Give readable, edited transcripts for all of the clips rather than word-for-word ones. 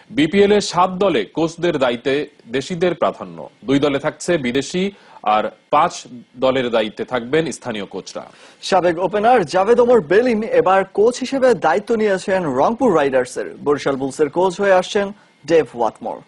BPL এর 7 দলে কোচদের দায়িত্বে দেশিদের প্রাধান্য, 2 দলে থাকছে বিদেশি আর 5 দলের দায়িত্বে থাকবেন স্থানীয় কোচরা। সাবেক ওপেনার জাভেদ ওমর বেলিম এবার কোচ হিসেবে দায়িত্ব নিয়েছেন রংপুর রাইডার্সের। বরিশাল বুলসের কোচ হয়ে আসছেন ডেভ ওয়াটমোর।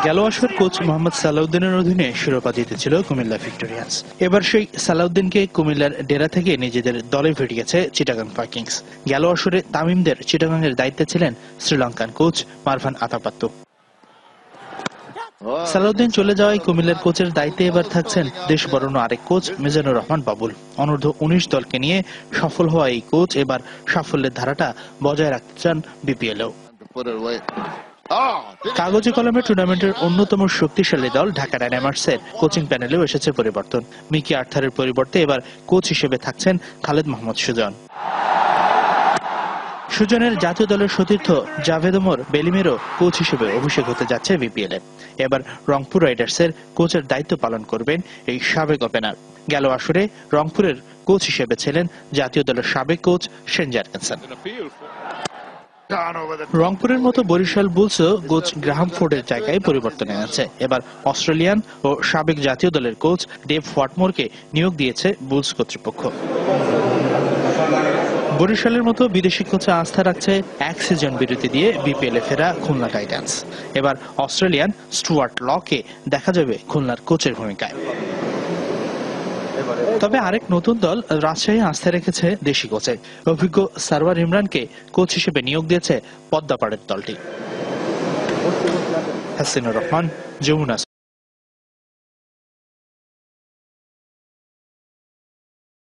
গেল আসর কোচ মোহাম্মদ সালাউদ্দিনের অধীনে শিরোপা জিতেছিল কুমিল্লা ভিক্টোরিয়ান্স। এবার সেই সালাউদ্দিনকে কুমিল্লার ডেরা থেকে নিজেদের দলে ফিরিয়েছে চিটাগাং ভাইকিংস। গেল আসরে তামিমদের চিটাগাংয়ের দায়িত্বে ছিলেন শ্রীলঙ্কান কোচ মারভান আতাপাত্তু। সালাউদ্দিন চলে যাওয়ায় কুমিল্লার কোচের দায়িত্বে এবার থাকছেন দেশ বরণ্য আরেক কোচ মিজানুর রহমান বাবুল। অনূর্ধ্ব 19 দলকে নিয়ে সফল হওয়া এই কোচ এবার সাফল্যের ধারাটা বজায় রাখতে চান বিপিএলেও। কাগজে কলমে টুর্নামেন্টের অন্যতম শক্তিশালী দল ঢাকা ডায়নামাইটসের কোচিং প্যানেলেও এসেছে পরিবর্তন। মিকি আর্থারের পরিবর্তে এবার কোচ হিসেবে থাকছেন খালেদ মাহমুদ সুজন। সুজনের জাতীয় দলের সতীর্থ জাভেদ ওমর বেলিমেরও কোচ হিসেবে অভিষেক হতে যাচ্ছে বিপিএল এ। এবার রংপুর রাইডার্সের কোচের দায়িত্ব পালন করবেন এই সাবেক ওপেনার। গেল আসরে রংপুরের কোচ হিসেবে ছিলেন জাতীয় দলের সাবেক কোচ শেন জার্গেনসেন। রংপুরের মতো বরিশাল বুলসও কোচ গ্রাহাম ফোর্ডের জায়গায় পরিবর্তন এনেছে। এবার অস্ট্রেলিয়ান ও সাবেক জাতীয় দলের কোচ ডেভ ওয়াটমোরকে নিয়োগ দিয়েছে বুলস কর্তৃপক্ষ। বরিশালের মতো বিদেশি কোচে আস্থা রাখছে এক সিজন বিরতি দিয়ে বিপিএল এ ফেরা খুলনা টাইটান্স। এবার অস্ট্রেলিয়ান স্টুয়ার্ট লকে দেখা যাবে খুলনার কোচের ভূমিকায়। তবে আরেক নতুন দল রাজশাহী আস্থা রেখেছে দেশি কোচে। অভিজ্ঞ সারওয়ার ইমরানকে কোচ হিসেবে নিয়োগ দিয়েছে পদ্মাপাড়ের দলটি। হাসিনুর রহমান, যমুনা।